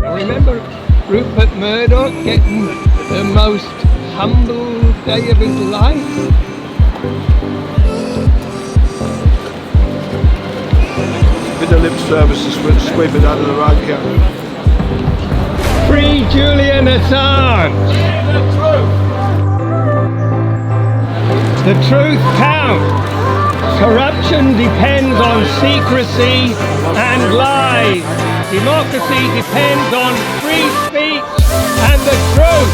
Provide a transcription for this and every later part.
I remember Rupert Murdoch getting the most humble day of his life. With the lip service to sweep it under the rug here. Free Julian Assange! The truth counts! Corruption depends on secrecy and lies. Democracy depends on free speech and the truth.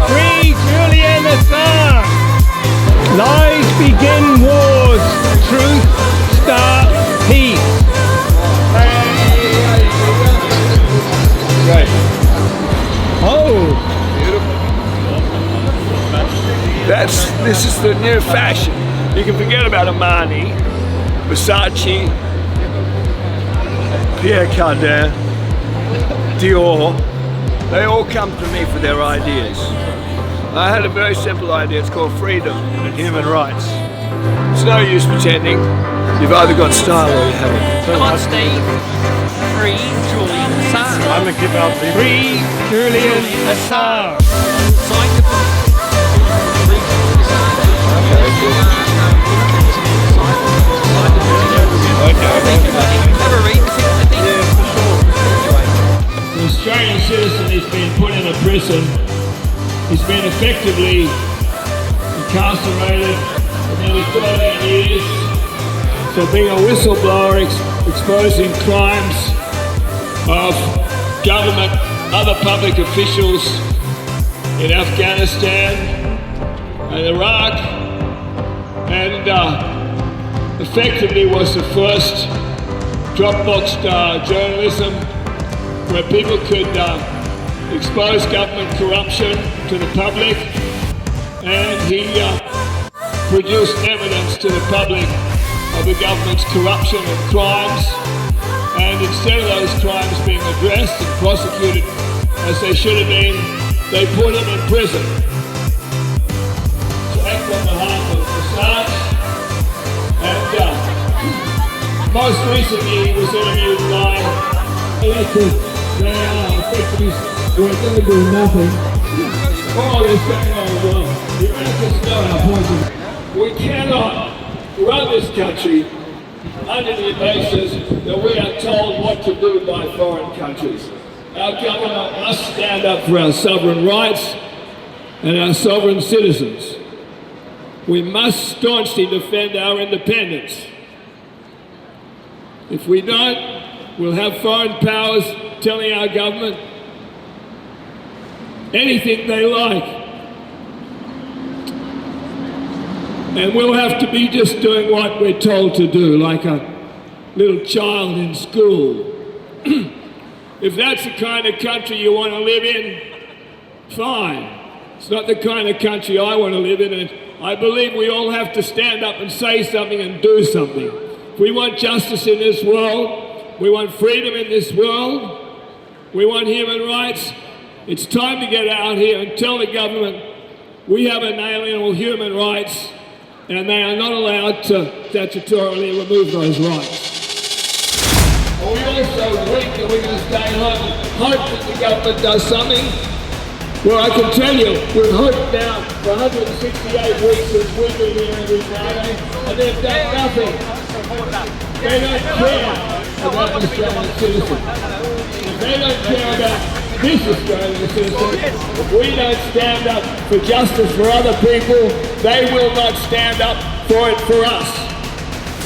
Free Julian Assange! Lies begin wars, truth starts peace. Right. Oh! This is the new fashion. You can forget about Armani, Versace, Pierre Cardin, Dior. They all come to me for their ideas. I had a very simple idea. It's called freedom and human rights. It's no use pretending. You've either got style or you haven't. Come on, Steve. Free Julian Assange. I'm going to give out the Free Julian Assange. Sign the book. An Australian citizen has been put in a prison. He's been effectively incarcerated for nearly 13 years. So being a whistleblower exposing crimes of government, other public officials in Afghanistan and Iraq, and effectively was the first Dropbox journalism where people could expose government corruption to the public, and he produced evidence to the public of the government's corruption and crimes, and instead of those crimes being addressed and prosecuted as they should have been, they put him in prison. To act on behalf of Assange, and most recently he was interviewed by they are effectively going to do nothing. Oh, they're saying, oh, well, the Americans know our point of view. We cannot run this country under the basis that we are told what to do by foreign countries. Our government must stand up for our sovereign rights and our sovereign citizens. We must staunchly defend our independence. If we don't, we'll have foreign powers telling our government anything they like. And we'll have to be just doing what we're told to do, like a little child in school. If that's the kind of country you want to live in, fine. It's not the kind of country I want to live in, and I believe we all have to stand up and say something and do something. If we want justice in this world, we want freedom in this world, we want human rights, it's time to get out here and tell the government we have inalienable human rights and they are not allowed to statutorily remove those rights. We also think that we're going to stay home and hope that the government does something. Well, I can tell you, we've hoped now for 168 weeks since we've been here every Friday, and they've done nothing. They don't care about the Australian citizen. If they don't care about this Australian citizen, if we don't stand up for justice for other people, they will not stand up for it for us.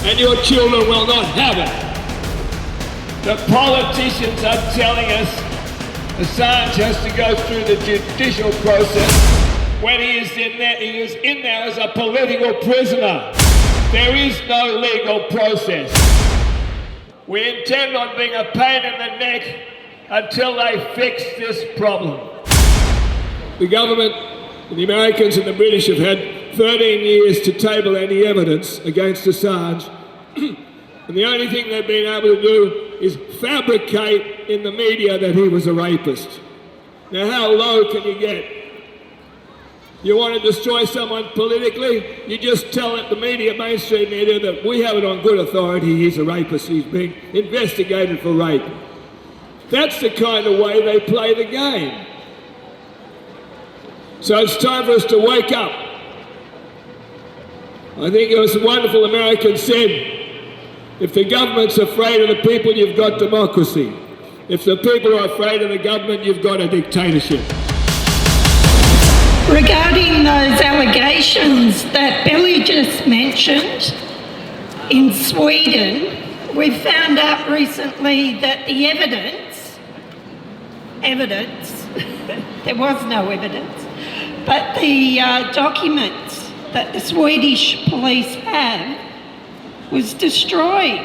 And your children will not have it. The politicians are telling us Assange has to go through the judicial process. When he is in there as a political prisoner. There is no legal process. We intend on being a pain in the neck until they fix this problem. The government, the Americans and the British have had 13 years to table any evidence against Assange. And the only thing they've been able to do is fabricate in the media that he was a rapist. Now, how low can you get? You want to destroy someone politically? You just tell the media, mainstream media, that we have it on good authority he's a rapist. He's being investigated for rape. That's the kind of way they play the game. So it's time for us to wake up. I think it was a wonderful American said, if the government's afraid of the people, you've got democracy. If the people are afraid of the government, you've got a dictatorship. Regarding those allegations that Billy just mentioned, in Sweden, we found out recently that the evidence, there was no evidence, but the documents that the Swedish police have was destroyed.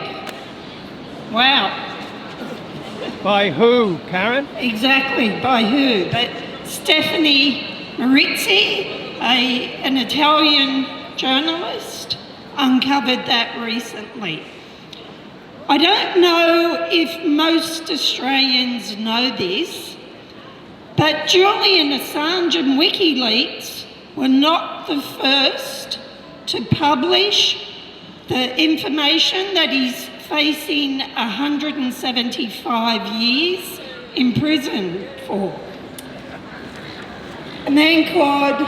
Wow. By who, Karen? Exactly, by who? But Stephanie Marizzi, an Italian journalist, uncovered that recently. I don't know if most Australians know this, but Julian Assange and WikiLeaks were not the first to publish the information that he's facing 175 years in prison for. A man called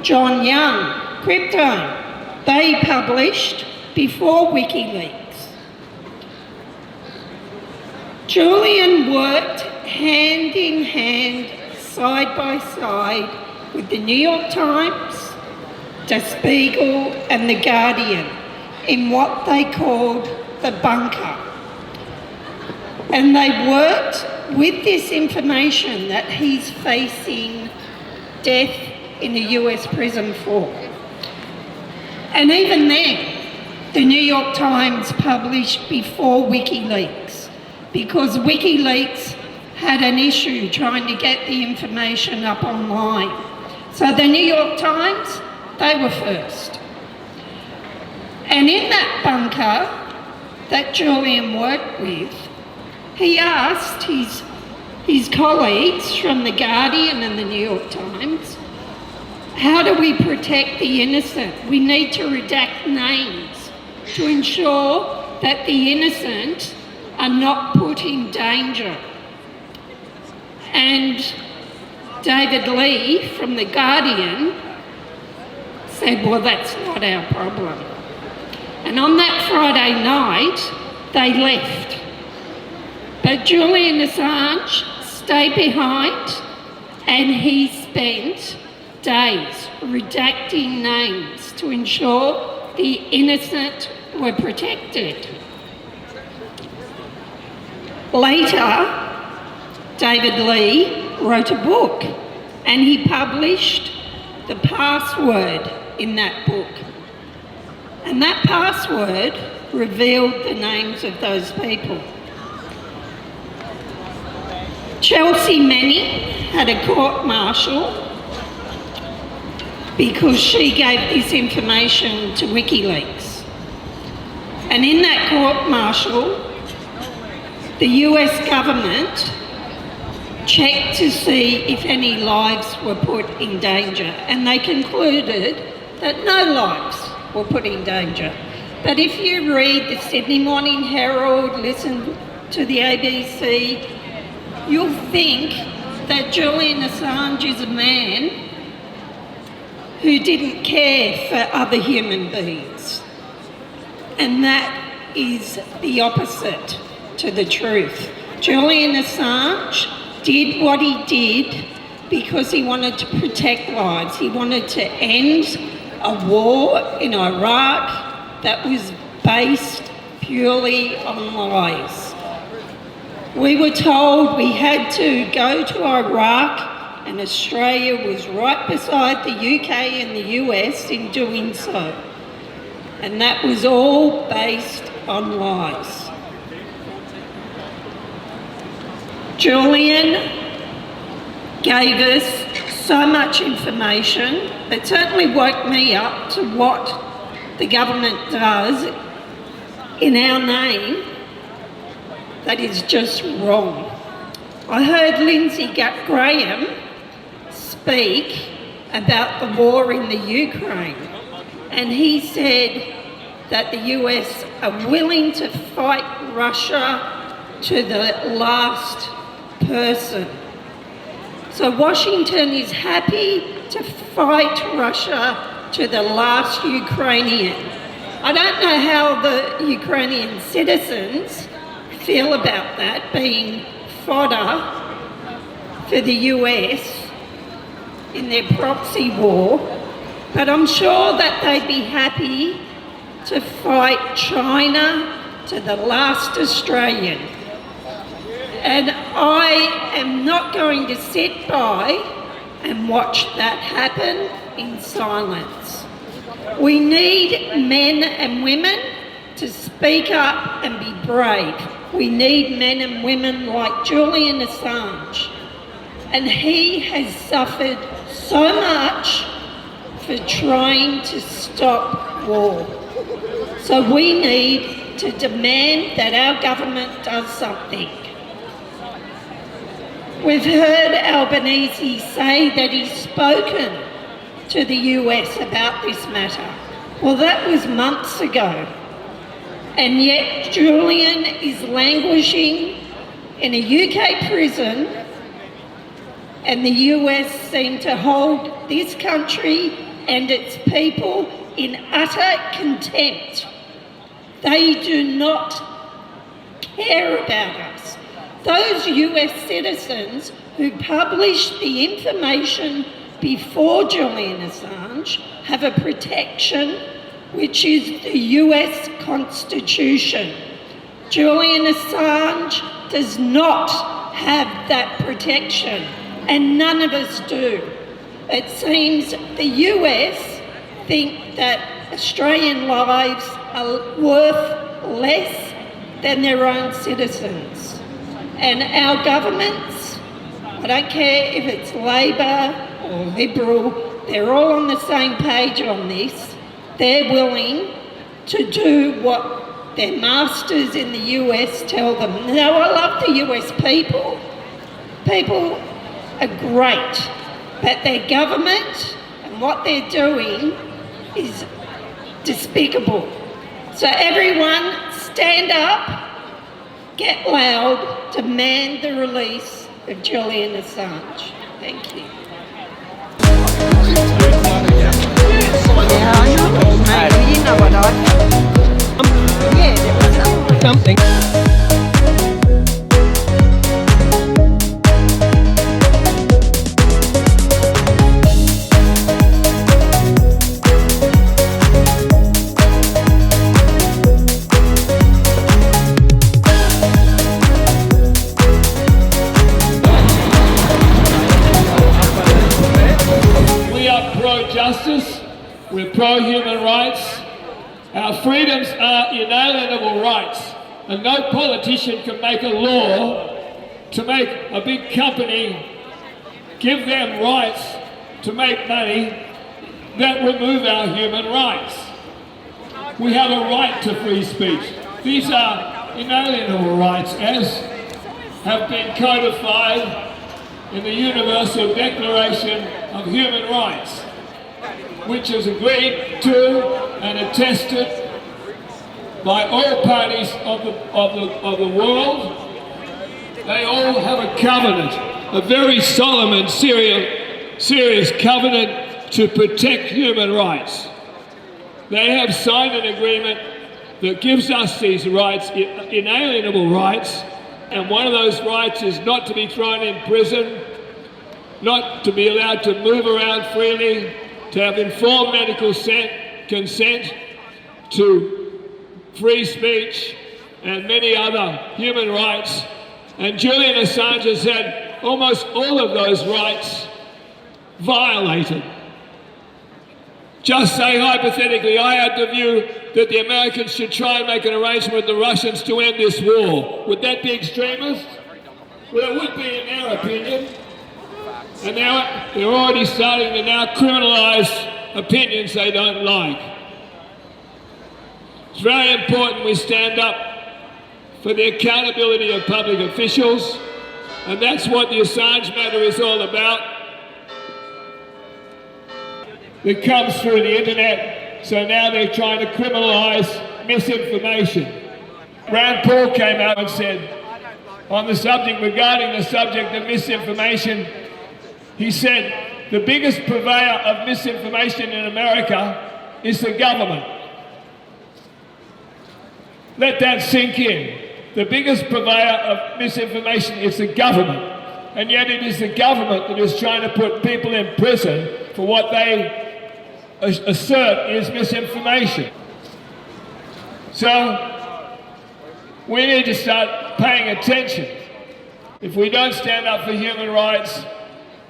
John Young, Crypto, they published before WikiLeaks. Julian worked hand in hand, side by side, with the New York Times, Der Spiegel and The Guardian in what they called the bunker. And they worked with this information that he's facing death in a US prison for. And even then, the New York Times published before WikiLeaks, because WikiLeaks had an issue trying to get the information up online. So the New York Times, they were first. And in that bunker that Julian worked with, he asked his colleagues from The Guardian and the New York Times, how do we protect the innocent? We need to redact names to ensure that the innocent are not put in danger. And David Lee from The Guardian said, well, that's not our problem. And on that Friday night, they left. But Julian Assange stayed behind and he spent days redacting names to ensure the innocent were protected. Later, David Lee wrote a book and he published the password in that book. And that password revealed the names of those people. Chelsea Manning had a court-martial because she gave this information to WikiLeaks. And in that court-martial, the US government checked to see if any lives were put in danger, and they concluded that no lives were put in danger. But if you read the Sydney Morning Herald, listen to the ABC, you'll think that Julian Assange is a man who didn't care for other human beings. And that is the opposite to the truth. Julian Assange did what he did because he wanted to protect lives. He wanted to end a war in Iraq that was based purely on lies. We were told we had to go to Iraq, and Australia was right beside the UK and the US in doing so. And that was all based on lies. Julian gave us so much information. It certainly woke me up to what the government does in our name that is just wrong. I heard Lindsey Graham speak about the war in the Ukraine, and he said that the US are willing to fight Russia to the last person. So Washington is happy to fight Russia to the last Ukrainian. I don't know how the Ukrainian citizens feel about that, being fodder for the US in their proxy war, but I'm sure that they'd be happy to fight China to the last Australian. And I am not going to sit by and watch that happen in silence. We need men and women to speak up and be brave. We need men and women like Julian Assange. And he has suffered so much for trying to stop war. So we need to demand that our government does something. We've heard Albanese say that he's spoken to the US about this matter. Well, that was months ago. And yet Julian is languishing in a UK prison, and the US seem to hold this country and its people in utter contempt. They do not care about us. Those US citizens who published the information before Julian Assange have a protection, which is the US Constitution. Julian Assange does not have that protection, and none of us do. It seems the US think that Australian lives are worth less than their own citizens. And our governments, I don't care if it's Labor or Liberal, they're all on the same page on this. They're willing to do what their masters in the US tell them. Now, I love the US people. People are great, but their government and what they're doing is despicable. So everyone, stand up, get loud, demand the release of Julian Assange. Thank you. Yeah, I know. Mate, you know what yeah, there was something. Justice, we're pro-human rights. Our freedoms are inalienable rights, and no politician can make a law to make a big company give them rights to make money that remove our human rights. We have a right to free speech. These are inalienable rights, as have been codified in the Universal Declaration of Human Rights, which is agreed to and attested by all parties of the world. They all have a covenant, a very solemn and serious covenant to protect human rights. They have signed an agreement that gives us these rights, inalienable rights, and one of those rights is not to be thrown in prison, not to be allowed to move around freely, to have informed medical consent, to free speech and many other human rights. And Julian Assange has had almost all of those rights violated. Just say hypothetically, I had the view that the Americans should try and make an arrangement with the Russians to end this war. Would that be extremist? Well, it would be in their opinion. And now they're already starting to now criminalise opinions they don't like. It's very important we stand up for the accountability of public officials, and that's what the Assange matter is all about. It comes through the internet, so now they're trying to criminalise misinformation. Rand Paul came out and said, on the subject, regarding the subject of misinformation. He said, the biggest purveyor of misinformation in America is the government. Let that sink in. The biggest purveyor of misinformation is the government. And yet it is the government that is trying to put people in prison for what they assert is misinformation. So we need to start paying attention. If we don't stand up for human rights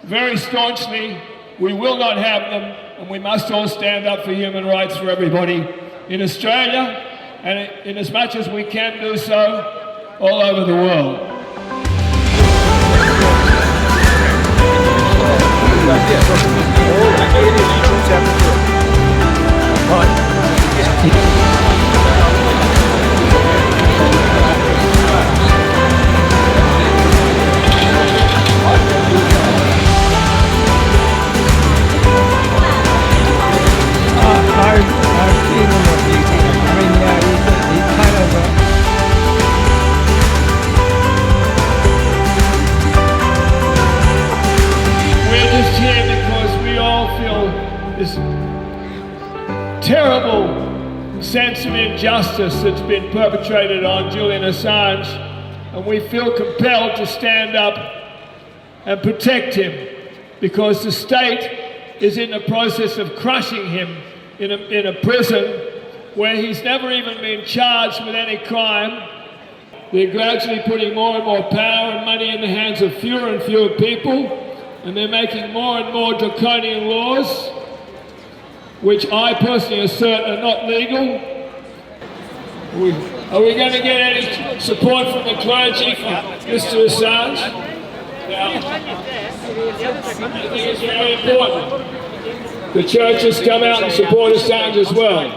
very staunchly, we will not have them, and we must all stand up for human rights for everybody in Australia, and in as much as we can do so all over the world. I've seen him a few times. I mean, yeah, he's kind of We're just here because we all feel this terrible sense of injustice that's been perpetrated on Julian Assange, and we feel compelled to stand up and protect him because the state is in the process of crushing him in a prison where he's never even been charged with any crime. They're gradually putting more and more power and money in the hands of fewer and fewer people, and they're making more and more draconian laws, which I personally assert are not legal. Are we going to get any support from the clergy for Mr. Assange? Now, I think it's very important. The church has come out and support Assange as well.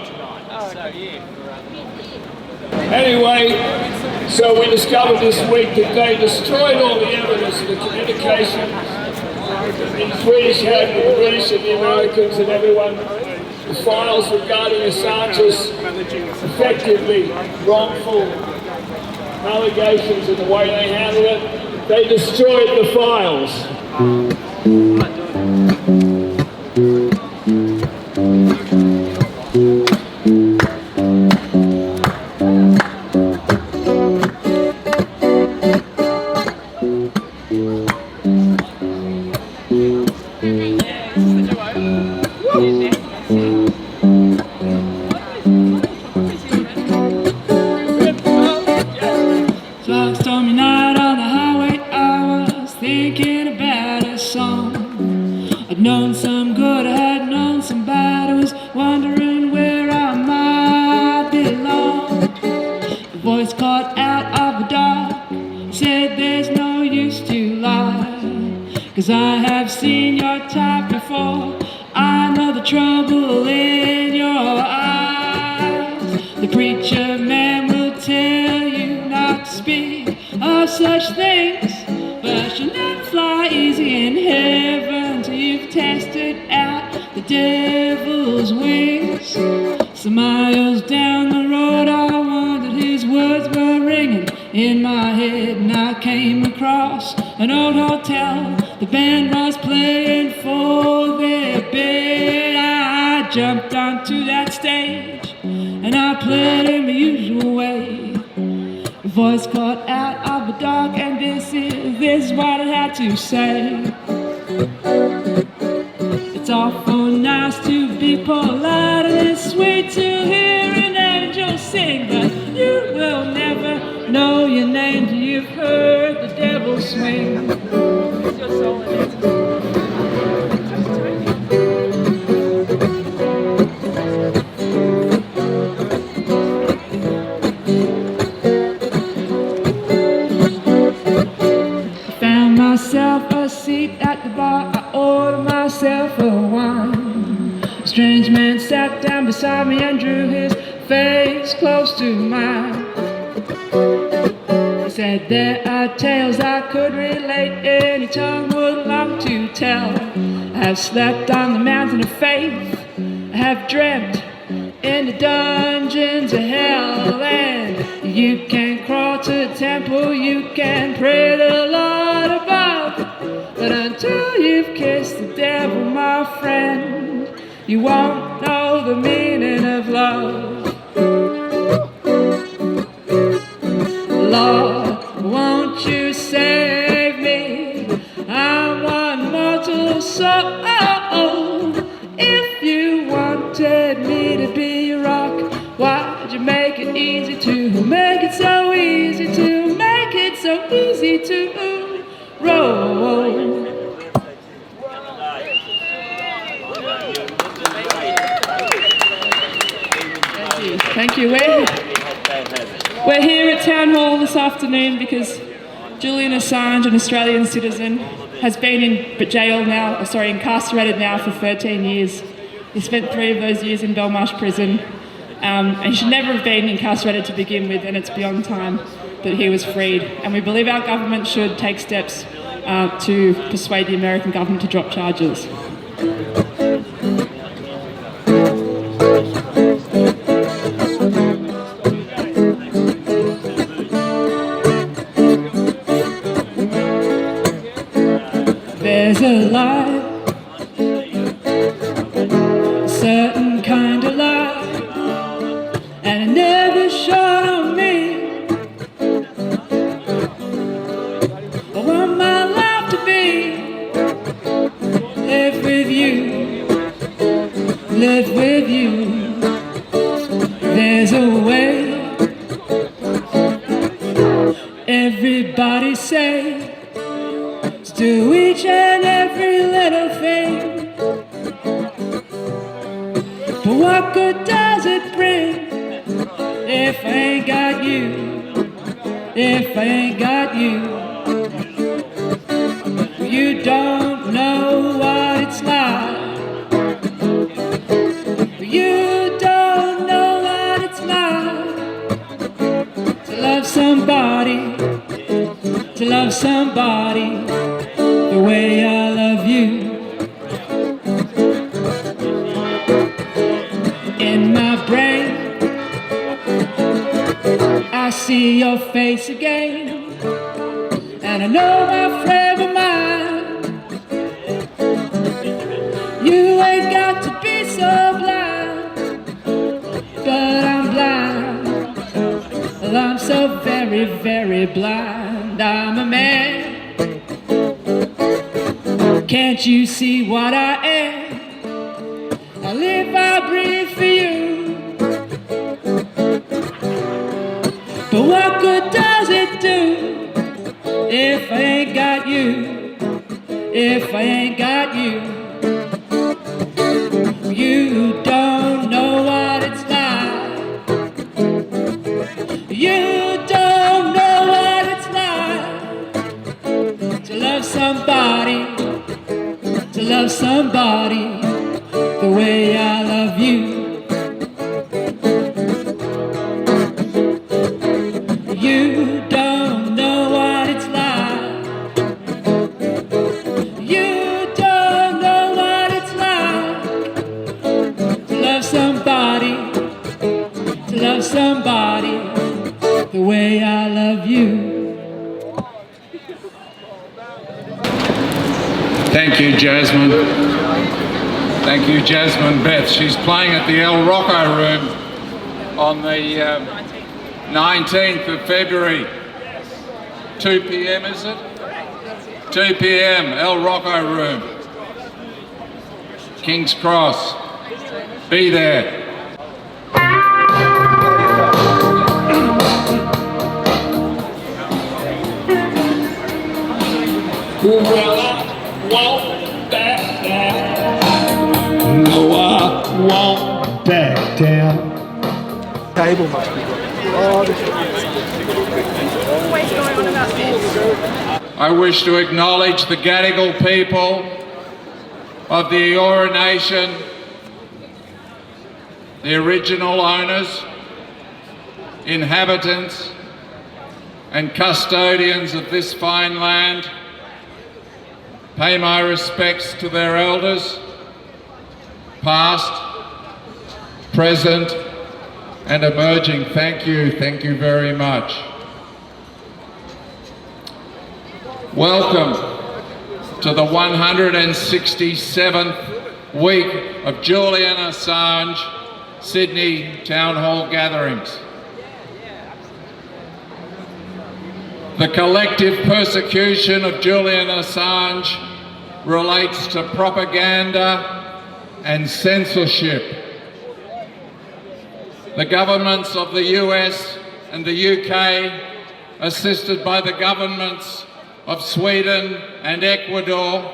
Anyway, so we discovered this week that they destroyed all the evidence of the communications the British had with the British and the Americans and everyone. The files regarding Assange's effectively wrongful allegations and the way they handled it, they destroyed the files. Stormy night on the highway, I was thinking about a song. I'd known some good, I had known some bad, I was wondering where I might belong. A voice caught out of the dark, said there's no use to lie, 'cause I have seen your type before, I know the trouble in your eyes. The preacher man will tell you not to speak of such things, but you'll never fly easy in heaven till you've tested out the devil's wings. Some miles down the road I wondered his words were ringing in my head, and I came across an old hotel. The band was playing for their bed. I jumped onto that stage and I played in the usual way. A voice caught out of the dark, and this is what it had to say. It's awful nice to be polite, and it's sweet to hear an angel sing, but you will never know your name till you've heard the devil swing. Myself a seat at the bar, I ordered myself a wine. A strange man sat down beside me and drew his face close to mine. He said there are tales I could relate, any tongue would love to tell. I have slept on the mountain of faith, I have dreamt in the dungeons of hell, and you can crawl to the temple, you can pray to the Lord above, but until you've kissed the devil, my friend, you won't know the meaning of love. Lord, won't you save me? I'm one mortal soul. If you wanted me to be a rock, why'd you make it easy to make it so easy to make it so easy to roll? Thank you. We're here at Town Hall this afternoon because Julian Assange, an Australian citizen, has been incarcerated now for 13 years. He spent 3 of those years in Belmarsh prison, and he should never have been incarcerated to begin with, and it's beyond time that he was freed. And we believe our government should take steps to persuade the American government to drop charges. There's a light, a certain kind of light, and it never shone on me. I want my life to be, live with you, live with you. There's a way, everybody say, do each and every little thing, but what good does it bring if I ain't got you, if I ain't got you? You don't know what it's like, you don't know what it's like to love somebody, to love somebody the way I love you. In my brain, I see your face again, and I know my frame of mind. You ain't got to be so blind, but I'm blind. Well, I'm so very, very blind. I'm a man. Can't you see what I am? I live, I breathe for you. But what good does it do if I ain't got you? If I ain't got you? You don't know what it's like. You don't know what it's like to love somebody, to love somebody the way I love you. You don't know what it's like. You don't know what it's like to love somebody, to love somebody the way I love you. Thank you, Jasmine. Thank you, Jasmine Beth. She's playing at the El Rocco Room on the 19th of February. 2 p.m. is it? 2 p.m. El Rocco Room. King's Cross. Be there. Well, I won't back down. No, I won't back down. Table must be good. Always going on about this. I wish to acknowledge the Gadigal people of the Eora Nation, the original owners, inhabitants and custodians of this fine land. Pay my respects to their elders, past, present and emerging. Thank you very much. Welcome to the 167th week of Julian Assange Sydney Town Hall gatherings. The collective persecution of Julian Assange relates to propaganda and censorship. The governments of the US and the UK, assisted by the governments of Sweden and Ecuador,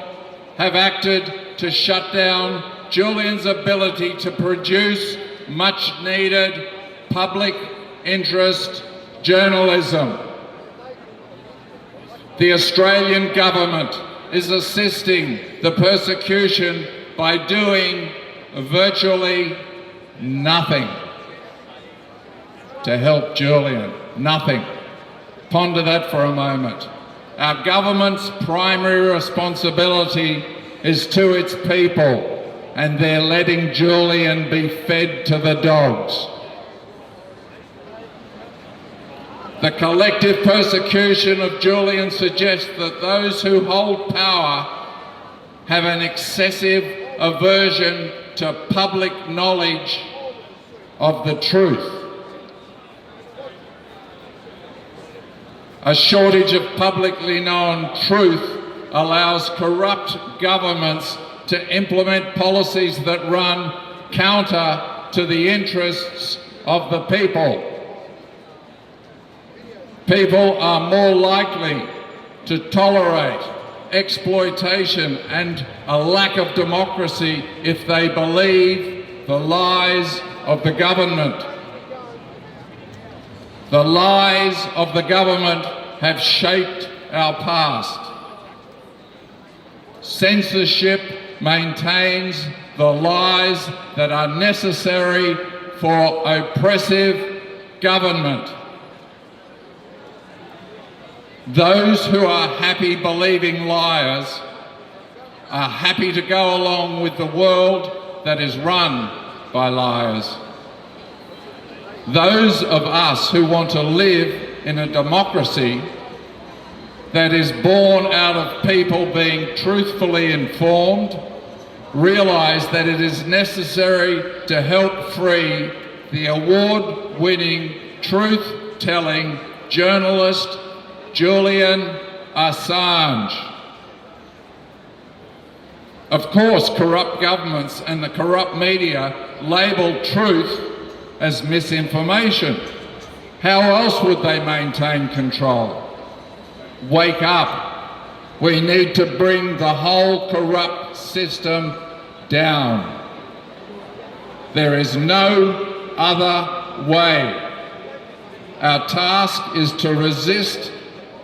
have acted to shut down Julian's ability to produce much needed public interest journalism. The Australian government is assisting the persecution by doing virtually nothing to help Julian. Nothing. Ponder that for a moment. Our government's primary responsibility is to its people, and they're letting Julian be fed to the dogs. The collective persecution of Julian suggests that those who hold power have an excessive aversion to public knowledge of the truth. A shortage of publicly known truth allows corrupt governments to implement policies that run counter to the interests of the people. People are more likely to tolerate exploitation and a lack of democracy if they believe the lies of the government. The lies of the government have shaped our past. Censorship maintains the lies that are necessary for oppressive government. Those who are happy believing liars are happy to go along with the world that is run by liars. Those of us who want to live in a democracy that is born out of people being truthfully informed realise that it is necessary to help free the award-winning, truth-telling journalist Julian Assange. Of course, corrupt governments and the corrupt media label truth as misinformation. How else would they maintain control? Wake up. We need to bring the whole corrupt system down. There is no other way. Our task is to resist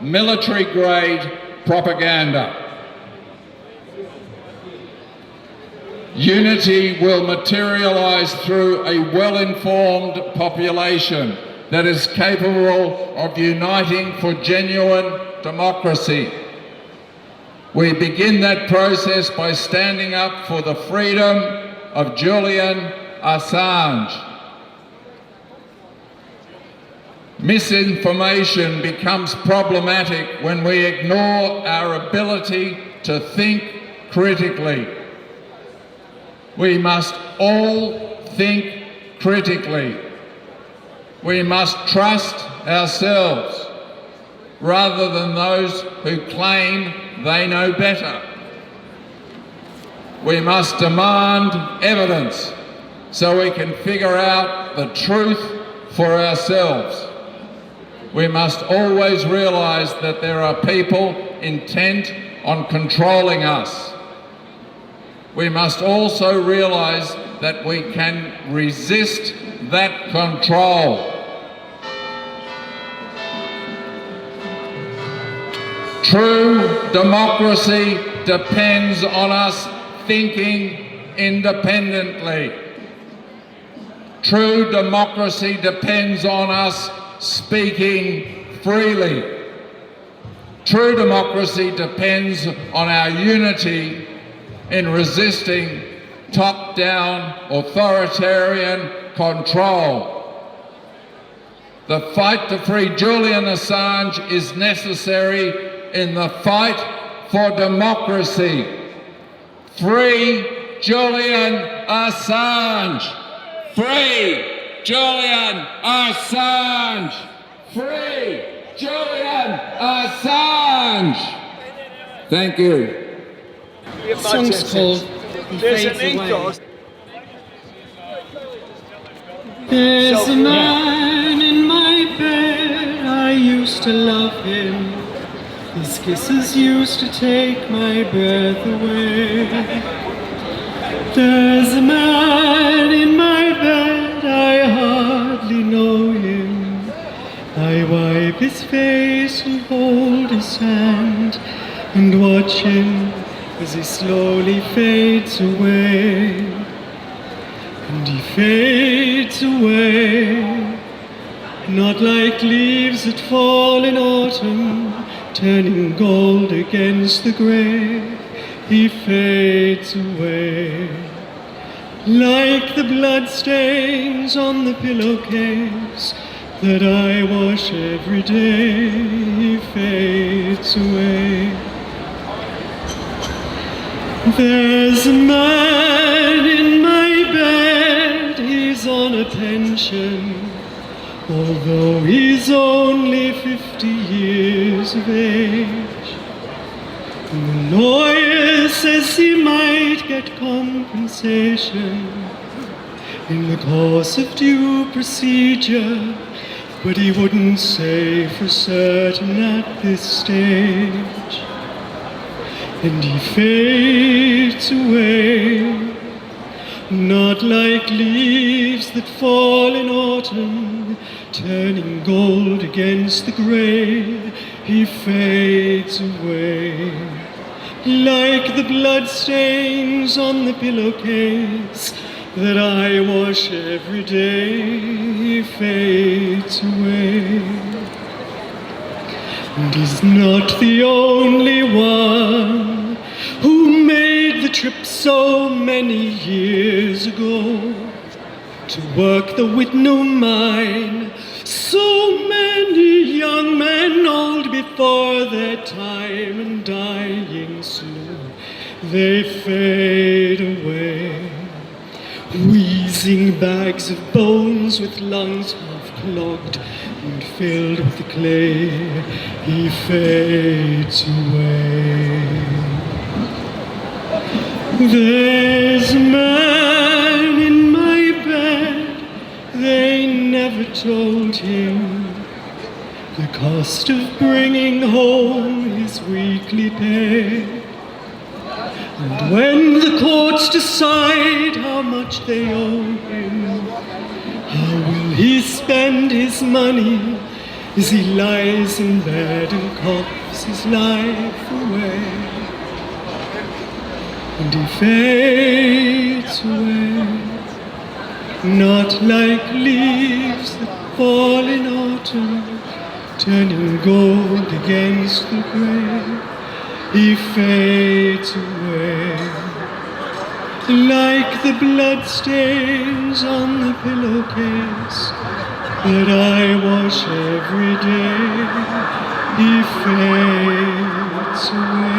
military-grade propaganda. Unity will materialise through a well-informed population that is capable of uniting for genuine democracy. We begin that process by standing up for the freedom of Julian Assange. Misinformation becomes problematic when we ignore our ability to think critically. We must all think critically. We must trust ourselves rather than those who claim they know better. We must demand evidence so we can figure out the truth for ourselves. We must always realise that there are people intent on controlling us. We must also realise that we can resist that control. True democracy depends on us thinking independently. True democracy depends on us speaking freely. True democracy depends on our unity in resisting top-down authoritarian control. The fight to free Julian Assange is necessary in the fight for democracy. Free Julian Assange! Free Julian Assange! Free Julian Assange! Thank you. The song's called He There's Fades an ink Away. dot. There's a man in my bed, I used to love him. His kisses used to take my breath away. There's a man in my bed, I hardly know him. I wipe his face and hold his hand and watch him as he slowly fades away. And he fades away, not like leaves that fall in autumn, turning gold against the grey. He fades away, like the blood stains on the pillowcase that I wash every day. He fades away. There's a man in my bed, he's on a pension, although he's only 50 years of age. And the lawyer says he might get compensation in the course of due procedure, but he wouldn't say for certain at this stage. And he fades away, not like leaves that fall in autumn, turning gold against the grey. He fades away, like the blood stains on the pillowcase that I wash every day. He fades away. And he's not the only one who made the trip so many years ago to work the Whitnall mine. So many young men old before their time and dying slow, they fade away. Wheezing bags of bones with lungs half clogged and filled with the clay, he fades away. There's a man in my bed, they never told him the cost of bringing home his weekly pay. And when the courts decide how much they owe him, how will he spend his money as he lies in bed and coughs his life away? And he fades away, not like leaves that fall in autumn, turning gold against the grey. He fades away, like the blood stains on the pillowcase that I wash every day. He fades away.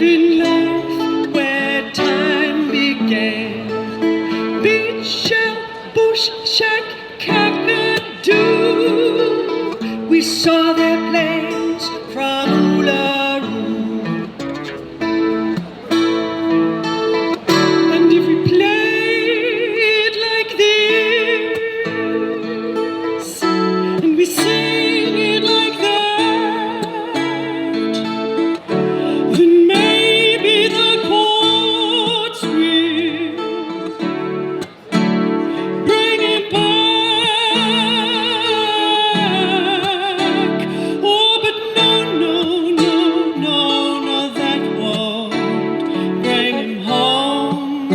in life where time began. Beach shell, bush shack, cockadoo. We saw their planes from Uluru. And if we played like this, and we sing it like that, then maybe the courts will bring it back. Oh, but no, no, no, no, no, that won't bring him home.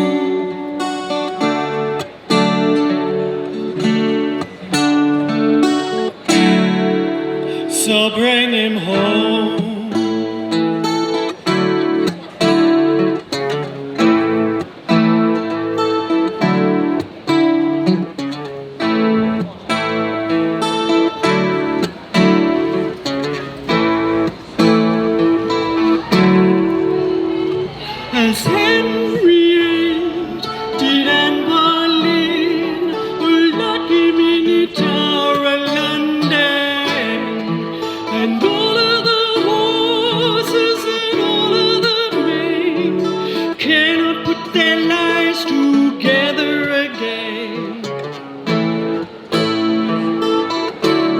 So bring him home. As Henriette did Anne Boleyn, or Lucky Minnie Tower London, and all of the horses and all of the men cannot put their lives together again.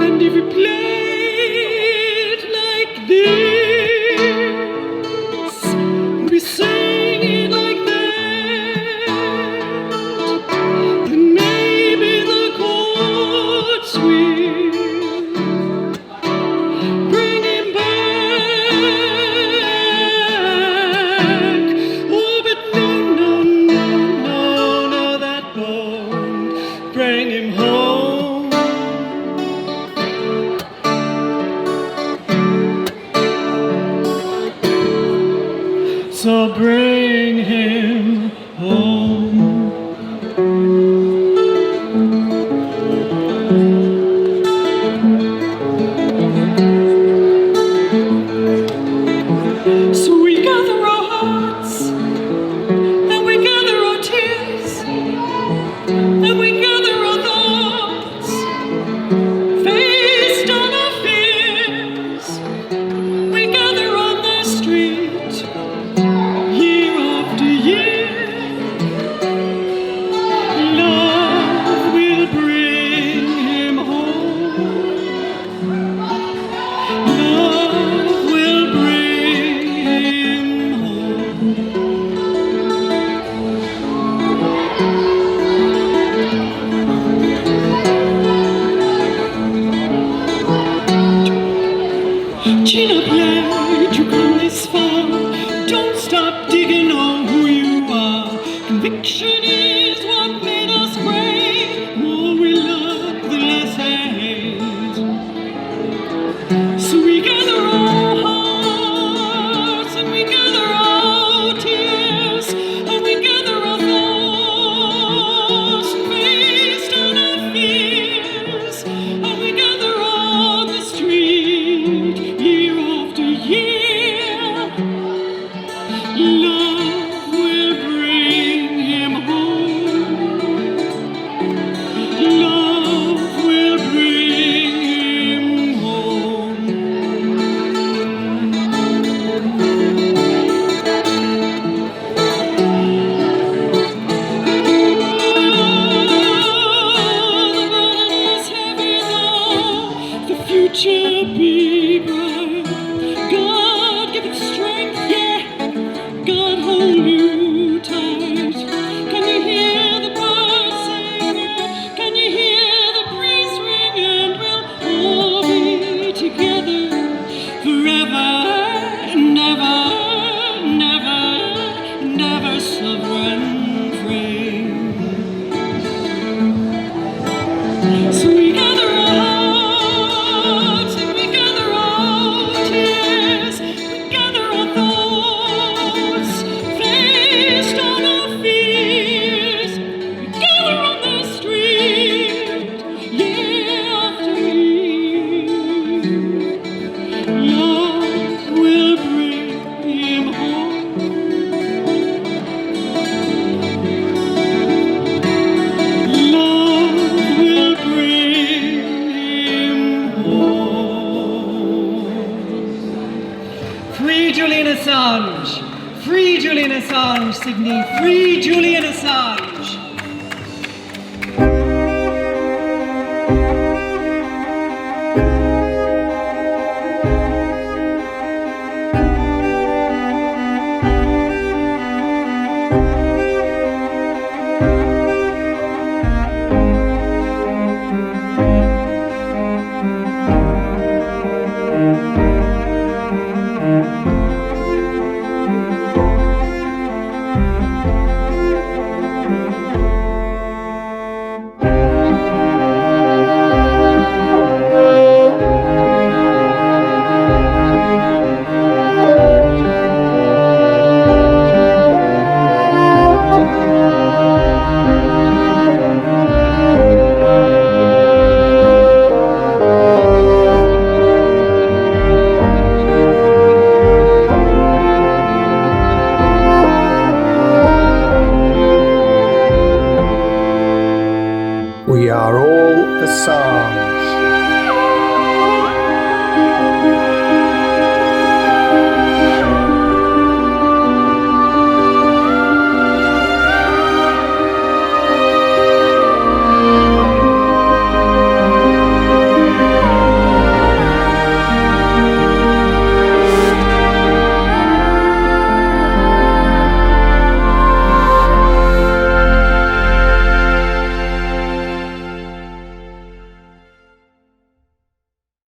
And if we played like this, we sing it like that, then maybe the courts will bring him back. Oh, but no, no, no, no, no, that won't bring him home. So bring him home. So we gather our hearts, and we gather our tears, and we gather our thoughts, faced on our fears. We gather on the street, year after year. Love will bring him home. Love will bring him home. Gina Blair, you come this far. Don't stop digging on who you are. Conviction is what made us brave. More we love, the less hate. So we gather our hearts, and we gather our tears, and we gather our thoughts, faced on our fears, and we gather on the street, year after year. Love will bring him home. Love will bring him home. Assange! Free Julian Assange, Sydney! Free Julian Assange!